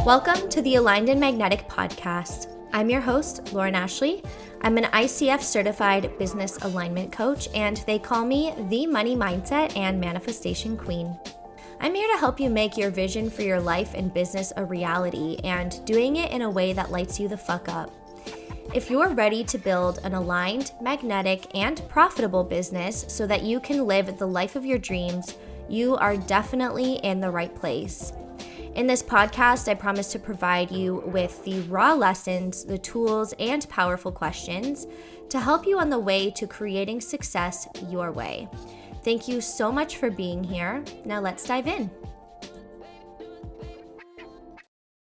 Welcome to the Aligned and Magnetic podcast. I'm your host, Lauren Ashley. I'm an ICF certified business alignment coach, and they call me the money mindset and manifestation queen. I'm here to help you make your vision for your life and business a reality and doing it in a way that lights you the fuck up. If you're ready to build an aligned, magnetic, and profitable business so that you can live the life of your dreams, you are definitely in the right place. In this podcast, I promise to provide you with the raw lessons, the tools, and powerful questions to help you on the way to creating success your way. Thank you so much for being here. Now let's dive in.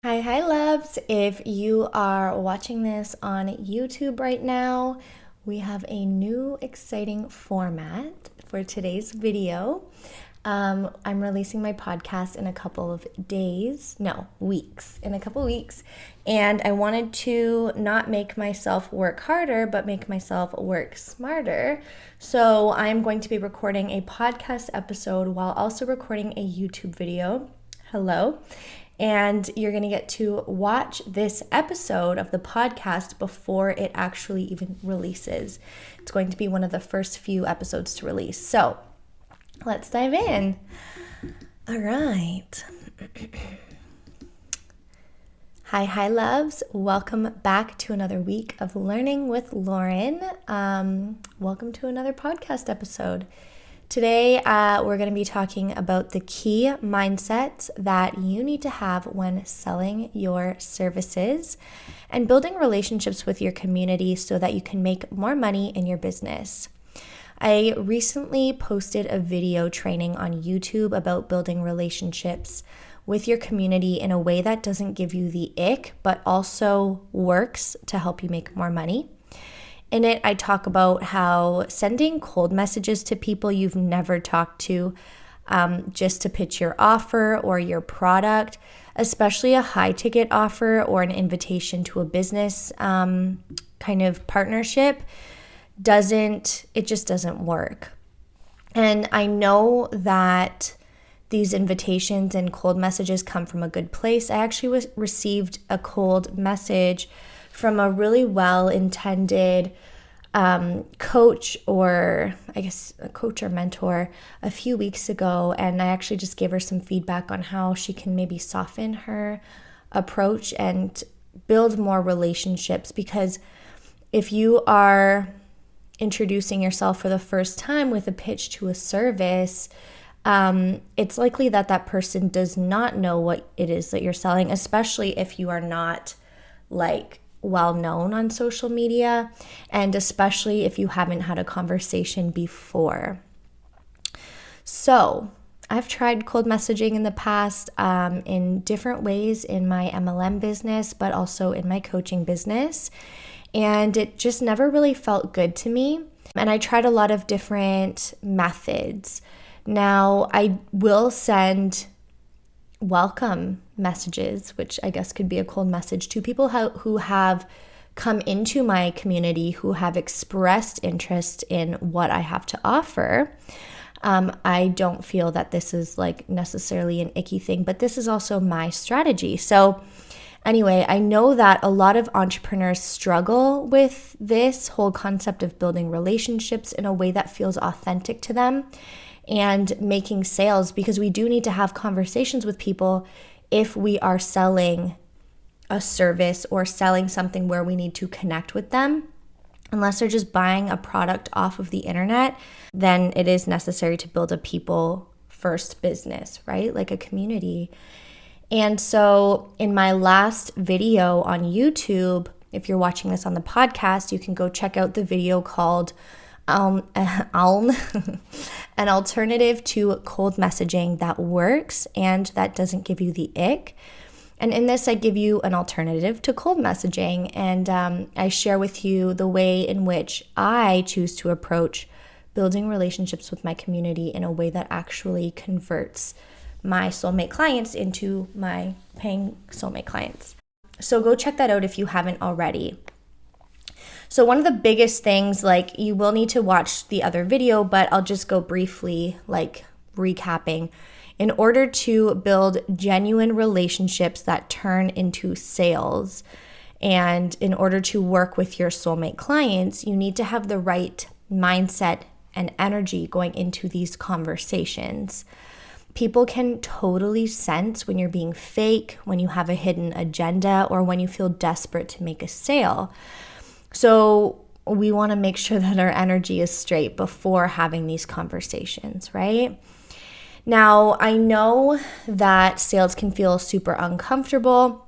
Hi loves. If you are watching this on YouTube right now, we have a new exciting format for today's video. I'm releasing my podcast in a couple of weeks, and I wanted to not make myself work harder, but make myself work smarter. So I'm going to be recording a podcast episode while also recording a YouTube video. Hello. And you're going to get to watch this episode of the podcast before it actually even releases. It's going to be one of the first few episodes to release. So let's dive in. All right. Hi, loves. Welcome back to another week of Learning with Lauren. Welcome to another podcast episode. Today, we're going to be talking about the key mindsets that you need to have when selling your services and building relationships with your community so that you can make more money in your business. I recently posted a video training on YouTube about building relationships with your community in a way that doesn't give you the ick, but also works to help you make more money. In it, I talk about how sending cold messages to people you've never talked to just to pitch your offer or your product, especially a high ticket offer or an invitation to a business kind of partnership, it just doesn't work. And I know that these invitations and cold messages come from a good place. I actually received a cold message from a really well-intended coach, or I guess a coach or mentor, a few weeks ago, and I actually just gave her some feedback on how she can maybe soften her approach and build more relationships, because if you are introducing yourself for the first time with a pitch to a service, it's likely that person does not know what it is that you're selling, especially if you are not well known on social media, and especially if you haven't had a conversation before. So I've tried cold messaging in the past in different ways in my MLM business, but also in my coaching business, and it just never really felt good to me. And I tried a lot of different methods. Now, I will send welcome messages, which I guess could be a cold message, to people who have come into my community, who have expressed interest in what I have to offer. I don't feel that this is necessarily an icky thing, but this is also my strategy. So anyway, I know that a lot of entrepreneurs struggle with this whole concept of building relationships in a way that feels authentic to them and making sales, because we do need to have conversations with people if we are selling a service or selling something where we need to connect with them. Unless they're just buying a product off of the internet, then it is necessary to build a people first business, right? Like a community. And so in my last video on YouTube, if you're watching this on the podcast, you can go check out the video called an alternative to cold messaging that works and that doesn't give you the ick. And in this, I give you an alternative to cold messaging, and I share with you the way in which I choose to approach building relationships with my community in a way that actually converts my soulmate clients into my paying soulmate clients. So go check that out if you haven't already. So one of the biggest things, you will need to watch the other video, but I'll just go briefly, recapping, in order to build genuine relationships that turn into sales, and in order to work with your soulmate clients, you need to have the right mindset and energy going into these conversations. People can totally sense when you're being fake, when you have a hidden agenda, or when you feel desperate to make a sale. So we want to make sure that our energy is straight before having these conversations, right? Now, I know that sales can feel super uncomfortable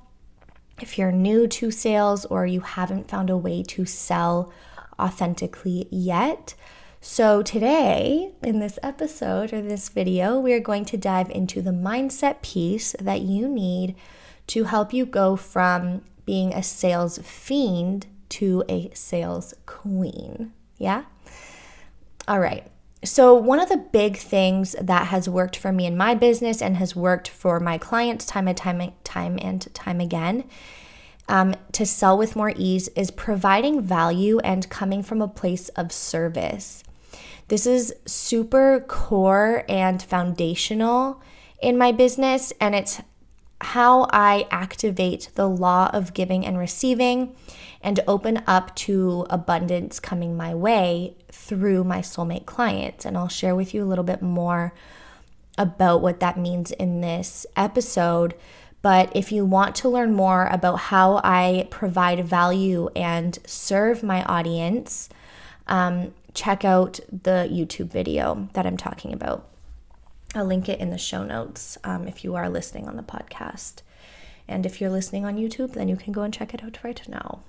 if you're new to sales or you haven't found a way to sell authentically yet. So today, in this episode or this video, we are going to dive into the mindset piece that you need to help you go from being a sales fiend to a sales queen. Yeah? All right. So one of the big things that has worked for me in my business and has worked for my clients time and time again to sell with more ease is providing value and coming from a place of service. This is super core and foundational in my business, and it's how I activate the law of giving and receiving and open up to abundance coming my way through my soulmate clients. And I'll share with you a little bit more about what that means in this episode. But if you want to learn more about how I provide value and serve my audience, check out the YouTube video that I'm talking about. I'll link it in the show notes if you are listening on the podcast. And if you're listening on YouTube, then you can go and check it out right now.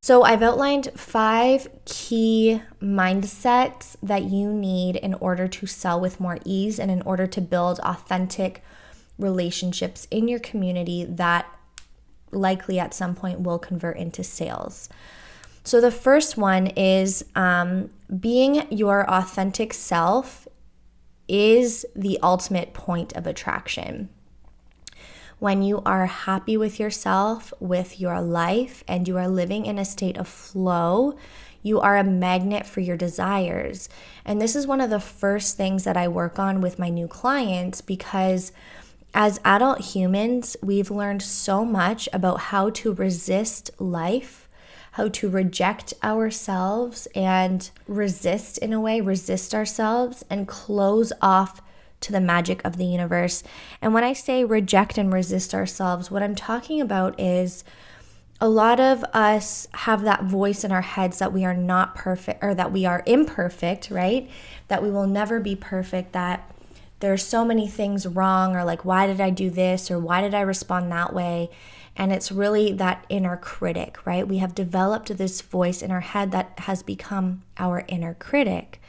So I've outlined 5 key mindsets that you need in order to sell with more ease and in order to build authentic relationships in your community that likely at some point will convert into sales. So the first one is being your authentic self is the ultimate point of attraction. When you are happy with yourself, with your life, and you are living in a state of flow, you are a magnet for your desires. And this is one of the first things that I work on with my new clients, because as adult humans, we've learned so much about how to resist life, how to reject ourselves and resist ourselves and close off to the magic of the universe. And when I say reject and resist ourselves, what I'm talking about is a lot of us have that voice in our heads that we are not perfect, or that we are imperfect, right? That we will never be perfect, that there's so many things wrong, or like, why did I do this? Or why did I respond that way? And it's really that inner critic, right? We have developed this voice in our head that has become our inner critic.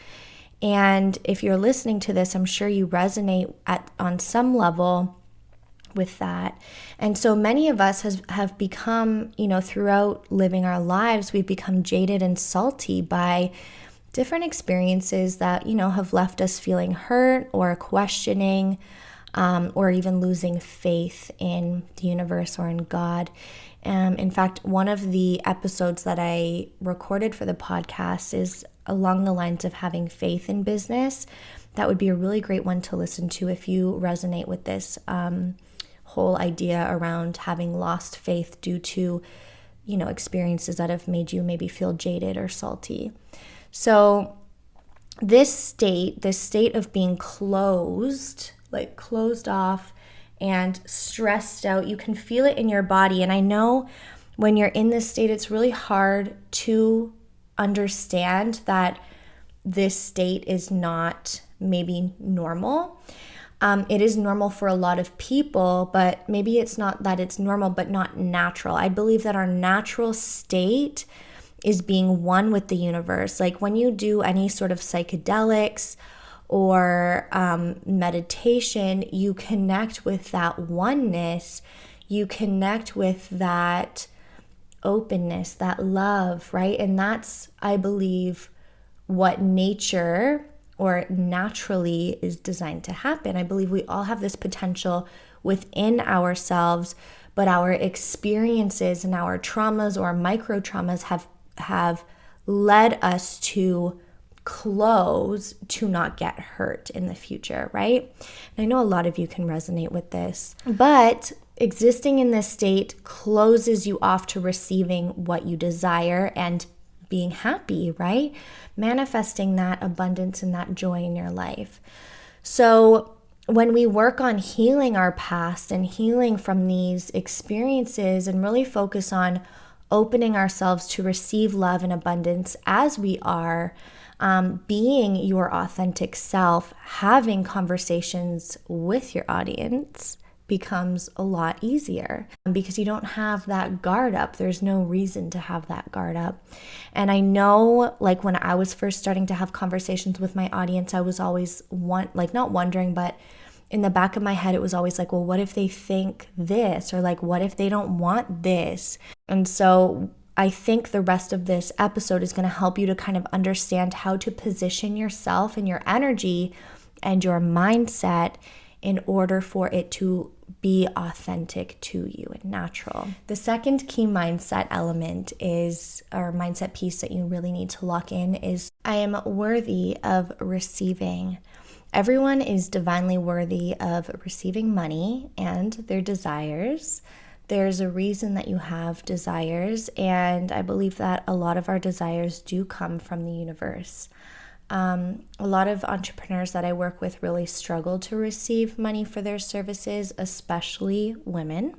And if you're listening to this, I'm sure you resonate on some level with that. And so many of us have become, throughout living our lives, we've become jaded and salty by different experiences that, have left us feeling hurt or questioning, or even losing faith in the universe or in God. In fact, one of the episodes that I recorded for the podcast is along the lines of having faith in business. That would be a really great one to listen to if you resonate with this whole idea around having lost faith due to, experiences that have made you maybe feel jaded or salty. So this state of being closed off and stressed out, you can feel it in your body. And I know when you're in this state, it's really hard to understand that this state is not maybe normal. It is normal for a lot of people, but maybe it's not that it's normal, but not natural. I believe that our natural state is being one with the universe. Like when you do any sort of psychedelics or meditation, you connect with that oneness, you connect with that openness, that love, right? And that's, I believe, what nature or naturally is designed to happen. I believe we all have this potential within ourselves, but our experiences and our traumas or micro traumas have led us to close to not get hurt in the future, right? And I know a lot of you can resonate with this, but existing in this state closes you off to receiving what you desire and being happy, right? Manifesting that abundance and that joy in your life. So when we work on healing our past and healing from these experiences and really focus on opening ourselves to receive love and abundance as we are, being your authentic self, having conversations with your audience becomes a lot easier because you don't have that guard up. There's no reason to have that guard up. And I know, like, when I was first starting to have conversations with my audience, I was always not wondering, but in the back of my head, it was always like, well, what if they think this? Or like, what if they don't want this? And so I think the rest of this episode is going to help you to kind of understand how to position yourself and your energy and your mindset in order for it to be authentic to you and natural. The second key mindset element is, or mindset piece that you really need to lock in, is I am worthy of receiving. Everyone is divinely worthy of receiving money and their desires. There's a reason that you have desires, and I believe that a lot of our desires do come from the universe. A lot of entrepreneurs that I work with really struggle to receive money for their services, especially women.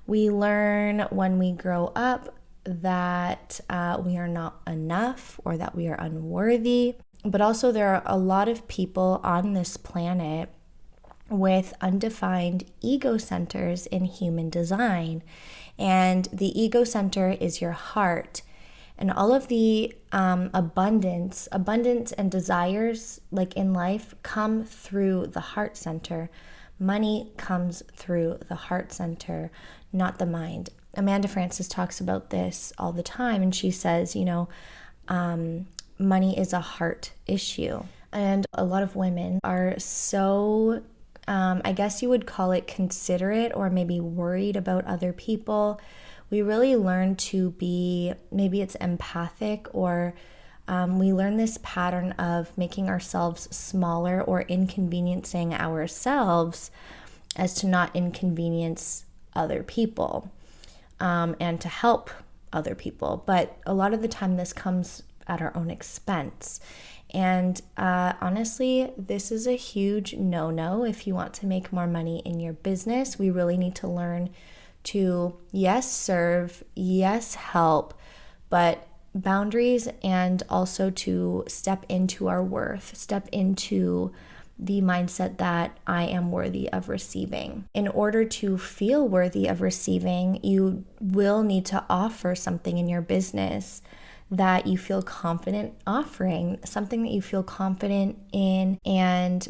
We learn when we grow up that we are not enough or that we are unworthy. But also there are a lot of people on this planet with undefined ego centers in human design. And the ego center is your heart. And all of the abundance and desires, like in life, come through the heart center. Money comes through the heart center, not the mind. Amanda Frances talks about this all the time, and she says, money is a heart issue. And a lot of women are so, I guess you would call it considerate or maybe worried about other people. We really learn to be, maybe it's empathic, or we learn this pattern of making ourselves smaller or inconveniencing ourselves as to not inconvenience other people and to help other people. But a lot of the time this comes at our own expense. And honestly, this is a huge no-no if you want to make more money in your business. We really need to learn to, yes, serve, yes, help, but boundaries, and also to step into our worth, step into the mindset that I am worthy of receiving. In order to feel worthy of receiving, you will need to offer something in your business that you feel confident offering, something that you feel confident in, and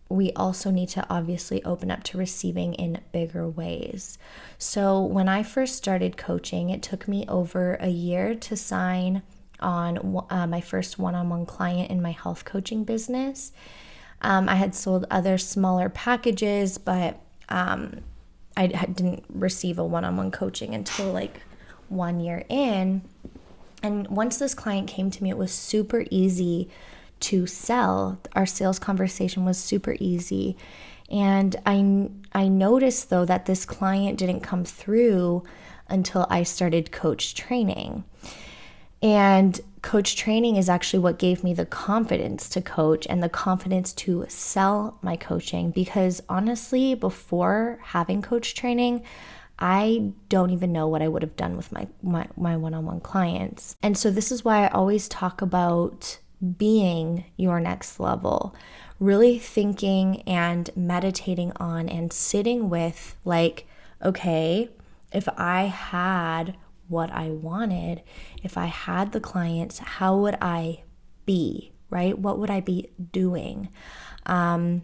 we also need to obviously open up to receiving in bigger ways. So when I first started coaching, it took me over a year to sign on my first one-on-one client in my health coaching business. I had sold other smaller packages, but I didn't receive a one-on-one coaching until like 1 year in. And once this client came to me, it was super easy to sell. Our sales conversation was super easy. And I noticed, though, that this client didn't come through until I started coach training. And coach training is actually what gave me the confidence to coach and the confidence to sell my coaching. Because honestly, before having coach training, I don't even know what I would have done with my one-on-one clients. And so this is why I always talk about being your next level, really thinking and meditating on and sitting with, like, okay, if I had what I wanted, if I had the clients, how would I be, right? What would I be doing? I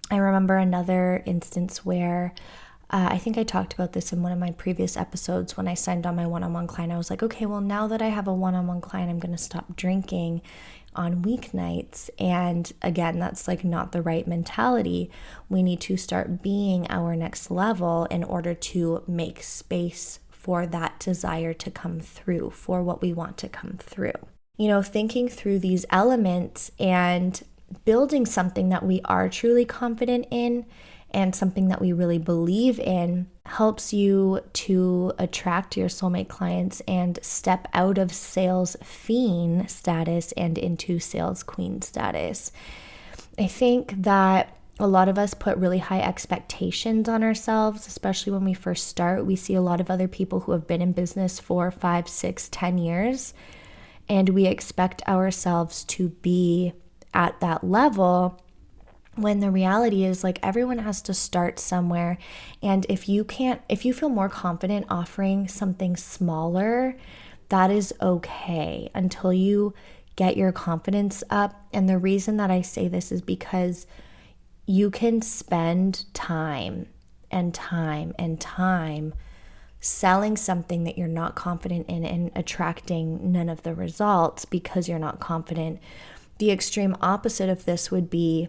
remember another instance where I think I talked about this in one of my previous episodes. When I signed on my one-on-one client, I was like, okay, well, now that I have a one-on-one client, I'm going to stop drinking on weeknights. And again, that's like not the right mentality. We need to start being our next level in order to make space for that desire to come through, for what we want to come through. thinking through these elements and building something that we are truly confident in and something that we really believe in helps you to attract your soulmate clients and step out of sales fiend status and into sales queen status. I think that a lot of us put really high expectations on ourselves, especially when we first start. We see a lot of other people who have been in business for 5, 6, 10 years, and we expect ourselves to be at that level, when the reality is like everyone has to start somewhere. And if you feel more confident offering something smaller, that is okay until you get your confidence up. And the reason that I say this is because you can spend time and time and time selling something that you're not confident in and attracting none of the results because you're not confident. The extreme opposite of this would be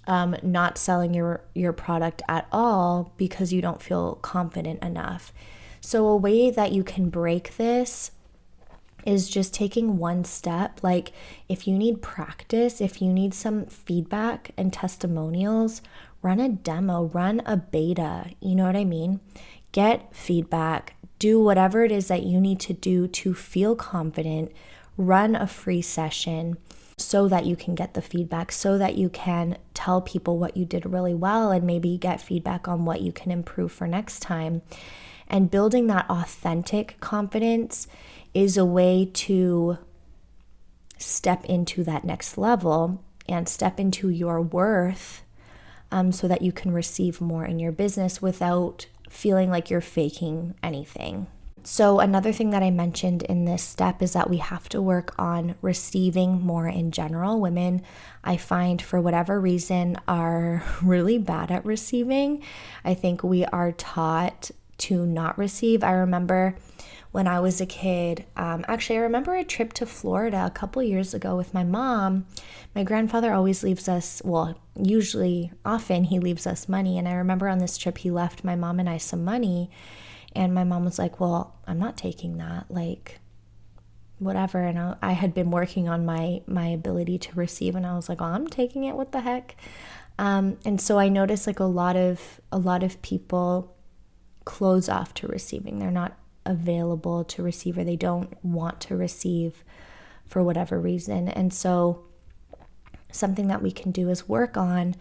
not selling your product at all because you don't feel confident enough. So a way that you can break this is just taking one step. Like if you need practice, if you need some feedback and testimonials, run a demo, run a beta, you know what I mean? Get feedback, do whatever it is that you need to do to feel confident, run a free session so that you can get the feedback, so that you can tell people what you did really well and maybe get feedback on what you can improve for next time. And building that authentic confidence is a way to step into that next level and step into your worth, so that you can receive more in your business without feeling like you're faking anything. So another thing that I mentioned in this step is that we have to work on receiving more in general. Women, I find, for whatever reason, are really bad at receiving. I think we are taught to not receive. I remember when I was a kid, I remember a trip to Florida a couple years ago with my mom. My grandfather always leaves us, often he leaves us money. And I remember on this trip, he left my mom and I some money. And my mom was like, well, I'm not taking that, like, whatever. And I had been working on my ability to receive, and I was like, oh, I'm taking it, what the heck? And so I noticed like a lot of people close off to receiving. They're not available to receive, or they don't want to receive for whatever reason. And so something that we can do is work on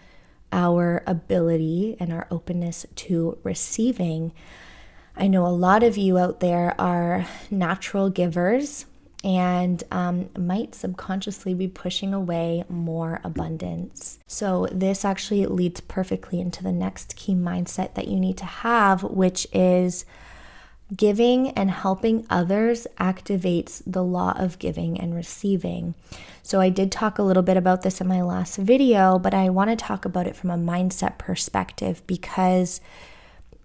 our ability and our openness to receiving. I know a lot of you out there are natural givers and might subconsciously be pushing away more abundance. So this actually leads perfectly into the next key mindset that you need to have, which is giving and helping others activates the law of giving and receiving. So I did talk a little bit about this in my last video, but I want to talk about it from a mindset perspective, because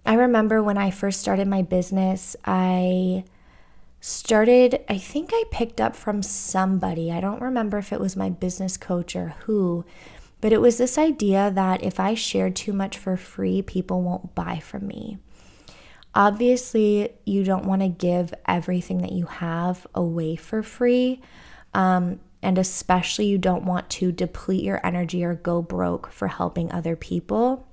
I remember when I first started my business, I think I picked up from somebody. I don't remember if it was my business coach or who, but it was this idea that if I shared too much for free, people won't buy from me. Obviously, you don't want to give everything that you have away for free. And especially you don't want to deplete your energy or go broke for helping other people.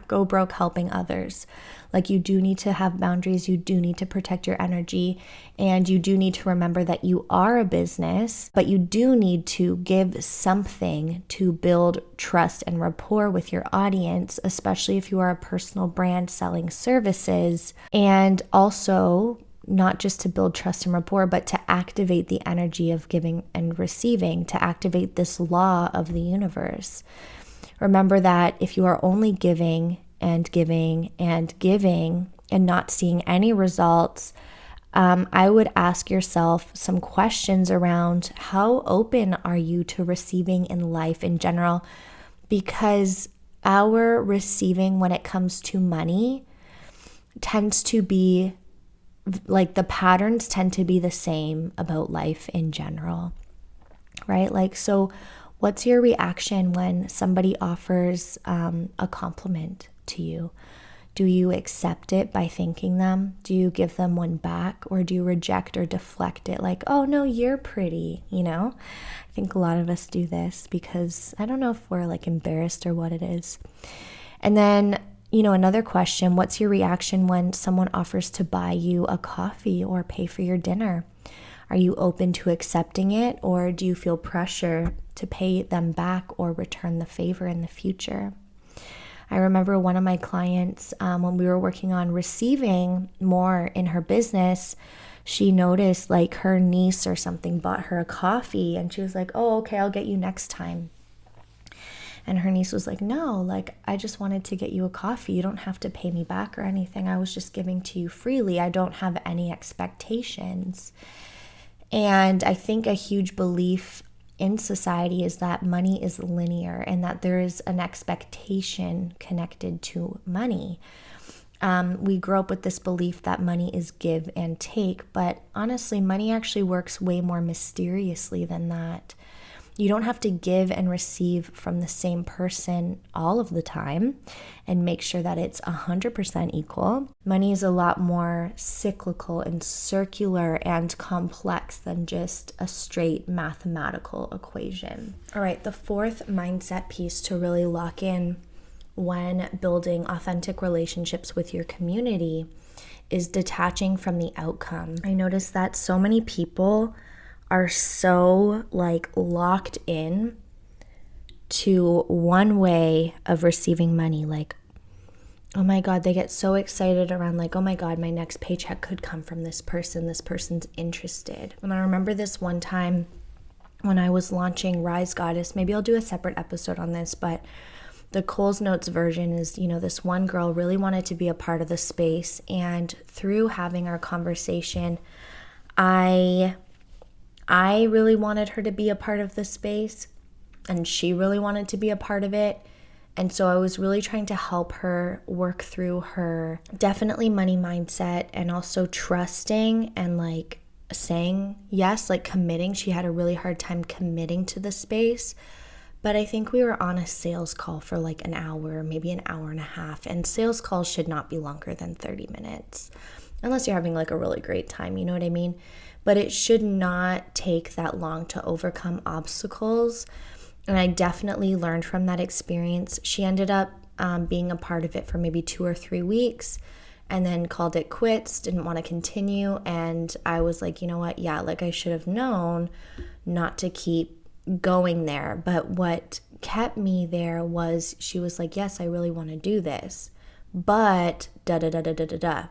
Go broke helping others. Like, you do need to have boundaries. You do need to protect your energy, and you do need to remember that you are a business, but you do need to give something to build trust and rapport with your audience, especially if you are a personal brand selling services. And also, not just to build trust and rapport, but to activate the energy of giving and receiving, to activate this law of the universe. Remember that if you are only giving and giving and giving and not seeing any results, I would ask yourself some questions around how open are you to receiving in life in general? Because our receiving when it comes to money tends to be like, the patterns tend to be the same about life in general, right? Like, so what's your reaction when somebody offers a compliment to you? Do you accept it by thanking them? Do you give them one back, or do you reject or deflect it like, oh no, you're pretty, I think a lot of us do this because I don't know if we're like embarrassed or what it is. And then, another question, what's your reaction when someone offers to buy you a coffee or pay for your dinner? Are you open to accepting it, or do you feel pressure to pay them back or return the favor in the future? I remember one of my clients, when we were working on receiving more in her business, she noticed like her niece or something bought her a coffee, and she was like, oh, okay, I'll get you next time. And her niece was like, no, like I just wanted to get you a coffee. You don't have to pay me back or anything. I was just giving to you freely. I don't have any expectations. And I think a huge belief in society is that money is linear and that there is an expectation connected to money. We grow up with this belief that money is give and take, but honestly, money actually works way more mysteriously than that. You don't have to give and receive from the same person all of the time and make sure that it's 100% equal. Money is a lot more cyclical and circular and complex than just a straight mathematical equation. All right, the fourth mindset piece to really lock in when building authentic relationships with your community is detaching from the outcome. I noticed that so many people are so like locked in to one way of receiving money. Like, oh my God, they get so excited around like, oh my God, my next paycheck could come from this person. This person's interested. And I remember this one time when I was launching Rise Goddess, maybe I'll do a separate episode on this, but the Coles Notes version is, this one girl really wanted to be a part of the space. And through having our conversation, I really wanted her to be a part of the space, and she really wanted to be a part of it. And so I was really trying to help her work through her definitely money mindset and also trusting and like saying yes, like committing. She had a really hard time committing to the space. But I think we were on a sales call for like an hour, maybe an hour and a half. And sales calls should not be longer than 30 minutes, unless you're having like a really great time, you know what I mean? But it should not take that long to overcome obstacles. And I definitely learned from that experience. She ended up being a part of it for maybe 2 or 3 weeks and then called it quits, didn't want to continue. And I was like, you know what? Yeah, like I should have known not to keep going there. But what kept me there was she was like, yes, I really want to do this, but da-da-da-da-da-da-da.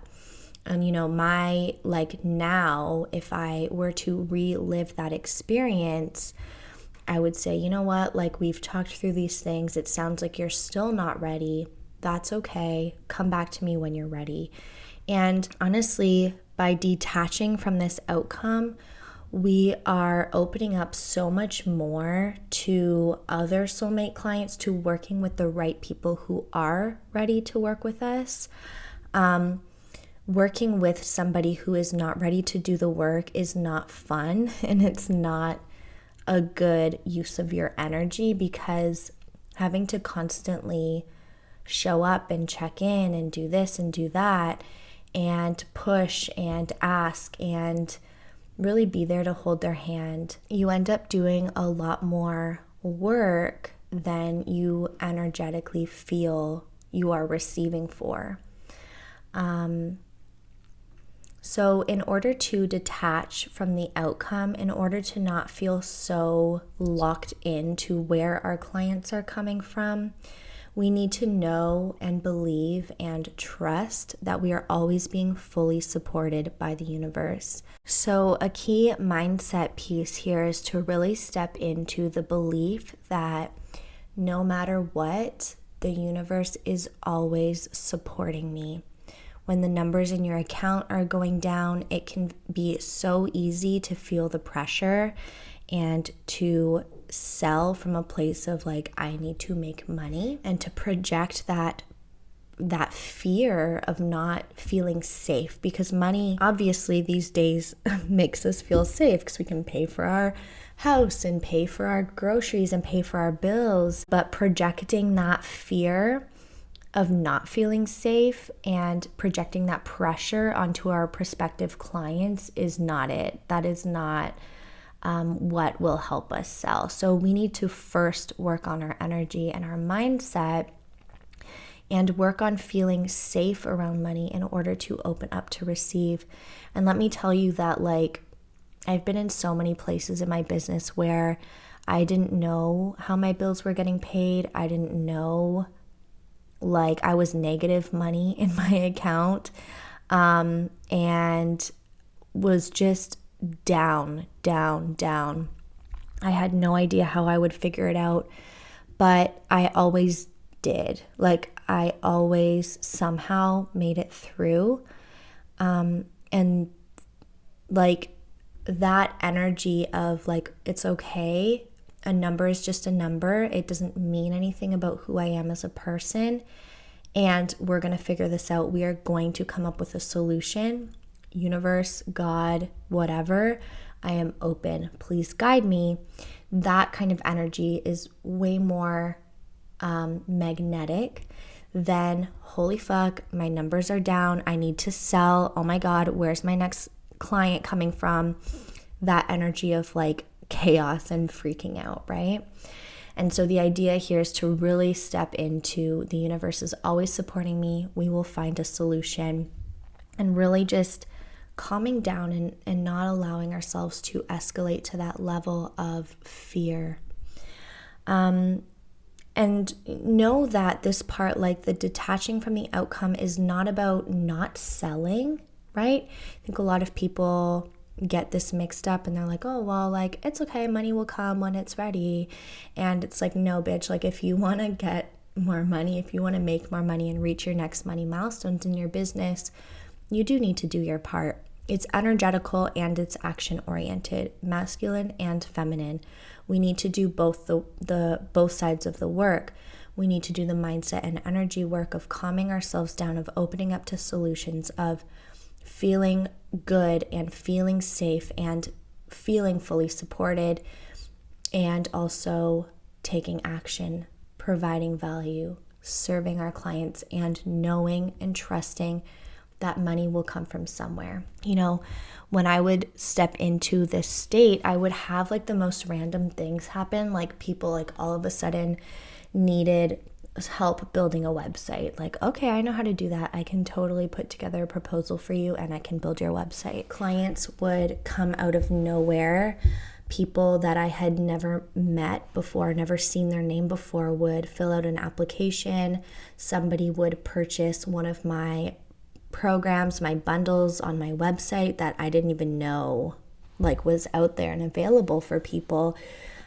And, my, like now, if I were to relive that experience, I would say, you know what, like we've talked through these things. It sounds like you're still not ready. That's okay. Come back to me when you're ready. And honestly, by detaching from this outcome, we are opening up so much more to other soulmate clients, to working with the right people who are ready to work with us. Working with somebody who is not ready to do the work is not fun, and it's not a good use of your energy, because having to constantly show up and check in and do this and do that and push and ask and really be there to hold their hand, you end up doing a lot more work than you energetically feel you are receiving for. So in order to detach from the outcome, in order to not feel so locked into where our clients are coming from, we need to know and believe and trust that we are always being fully supported by the universe. So a key mindset piece here is to really step into the belief that no matter what, the universe is always supporting me. When the numbers in your account are going down, it can be so easy to feel the pressure and to sell from a place of like, I need to make money, and to project that fear of not feeling safe, because money obviously these days makes us feel safe because we can pay for our house and pay for our groceries and pay for our bills. But projecting that fear of not feeling safe and projecting that pressure onto our prospective clients is not it. That is not what will help us sell. So we need to first work on our energy and our mindset and work on feeling safe around money in order to open up to receive. And let me tell you that, like, I've been in so many places in my business where I didn't know how my bills were getting paid. I didn't know, like, I was negative money in my account, and was just down. I had no idea how I would figure it out, but I always did. Like, I always somehow made it through. And like that energy of like, it's okay. A number is just a number. It doesn't mean anything about who I am as a person. And we're going to figure this out. We are going to come up with a solution. Universe, God, whatever, I am open. Please guide me. That kind of energy is way more magnetic than, holy fuck, my numbers are down. I need to sell. Oh my God, where's my next client coming from? That energy of like chaos and freaking out, right? And so the idea here is to really step into the universe is always supporting me. We will find a solution, and really just calming down and not allowing ourselves to escalate to that level of fear. And know that this part, like the detaching from the outcome, is not about not selling, right? I think a lot of people get this mixed up and they're like, oh, well, like, it's okay, money will come when it's ready. And it's like, no, bitch, like, if you want to get more money, if you want to make more money and reach your next money milestones in your business, you do need to do your part. It's energetical and it's action oriented, masculine and feminine. We need to do both both sides of the work. We need to do the mindset and energy work of calming ourselves down, of opening up to solutions, of feeling good and feeling safe and feeling fully supported, and also taking action, providing value, serving our clients, and knowing and trusting that money will come from somewhere. You know, when I would step into this state, I would have like the most random things happen. Like people like all of a sudden needed help building a website. Like, okay, I know how to do that. I can totally put together a proposal for you and I can build your website. Clients would come out of nowhere. People that I had never met before, never seen their name before, would fill out an application. Somebody would purchase one of my programs, my bundles on my website that I didn't even know like was out there and available for people.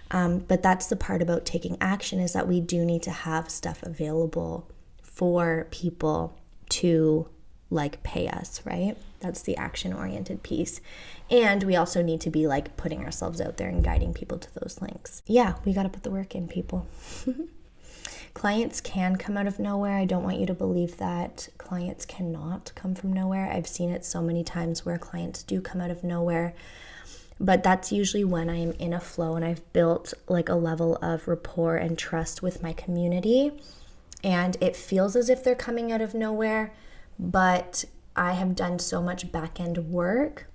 But that's the part about taking action, is that we do need to have stuff available for people to like pay us, right? That's the action oriented piece. And we also need to be like putting ourselves out there and guiding people to those links. Yeah, we got to put the work in, people. Clients can come out of nowhere. I don't want you to believe that clients cannot come from nowhere. I've seen it so many times where clients do come out of nowhere, but that's usually when I am in a flow and I've built like a level of rapport and trust with my community, and it feels as if they're coming out of nowhere, but I have done so much back-end work.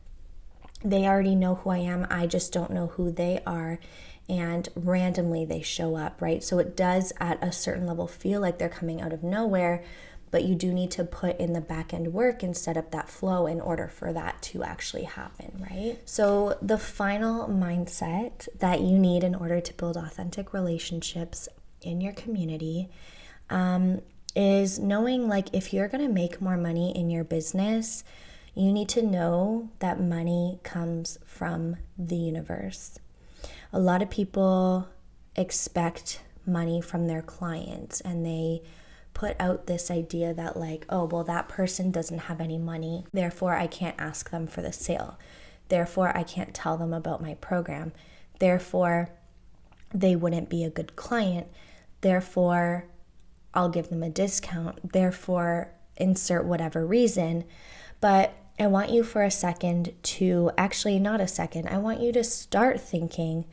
They already know who I am. I just don't know who they are. And randomly they show up, right? So it does at a certain level feel like they're coming out of nowhere, but you do need to put in the back end work and set up that flow in order for that to actually happen, right? So the final mindset that you need in order to build authentic relationships in your community is knowing, like, if you're going to make more money in your business, you need to know that money comes from the universe. A lot of people expect money from their clients, and they put out this idea that like, oh, well, that person doesn't have any money, therefore I can't ask them for the sale. Therefore, I can't tell them about my program. Therefore, they wouldn't be a good client. Therefore, I'll give them a discount. Therefore, insert whatever reason. But I want you for a second to, actually not a second, I want you to start thinking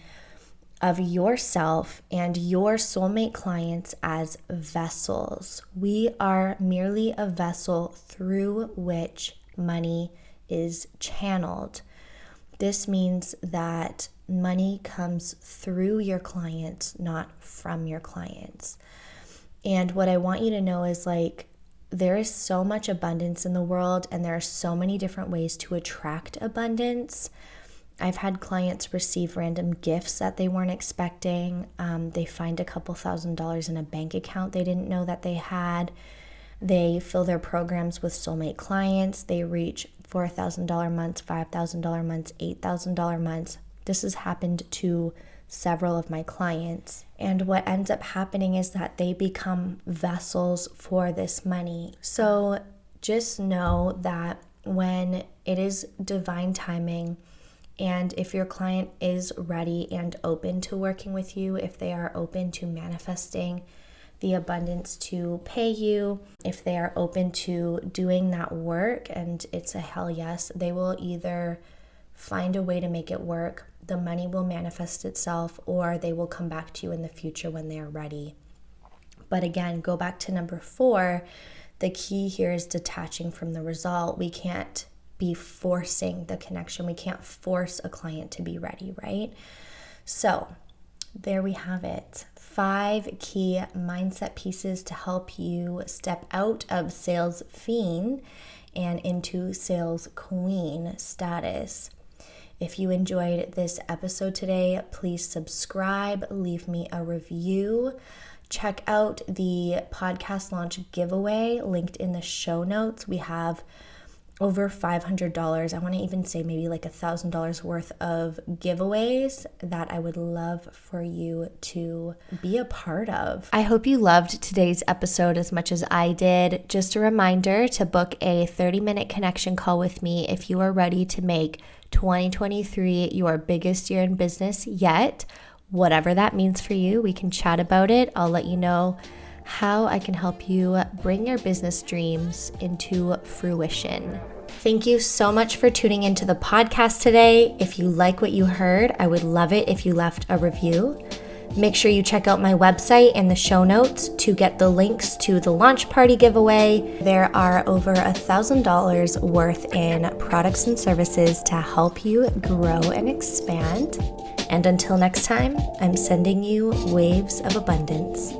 of yourself and your soulmate clients as vessels. We are merely a vessel through which money is channeled. This means that money comes through your clients, not from your clients. And what I want you to know is there is so much abundance in the world, and there are so many different ways to attract abundance. I've had clients receive random gifts that they weren't expecting. They find a couple $1,000s in a bank account they didn't know that they had. They fill their programs with soulmate clients. They reach $4,000 months, $5,000 months, $8,000 months. This has happened to several of my clients. And what ends up happening is that they become vessels for this money. So just know that when it is divine timing, and if your client is ready and open to working with you, if they are open to manifesting the abundance to pay you, if they are open to doing that work and it's a hell yes, they will either find a way to make it work, the money will manifest itself, or they will come back to you in the future when they are ready. But again, go back to number 4. The key here is detaching from the result. We can't be forcing the connection. We can't force a client to be ready, right? So there we have it. 5 key mindset pieces to help you step out of sales fiend and into sales queen status. If you enjoyed this episode today, please subscribe, leave me a review. Check out the podcast launch giveaway linked in the show notes. We have over $500. I want to even say maybe $1,000 worth of giveaways that I would love for you to be a part of. I hope you loved today's episode as much as I did. Just a reminder to book a 30-minute connection call with me if you are ready to make 2023 your biggest year in business yet. Whatever that means for you, we can chat about it. I'll let you know how I can help you bring your business dreams into fruition. Thank you so much for tuning into the podcast today. If you like what you heard, I would love it if you left a review. Make sure you check out my website and the show notes to get the links to the launch party giveaway. There are over $1,000 worth in products and services to help you grow and expand. And until next time, I'm sending you waves of abundance.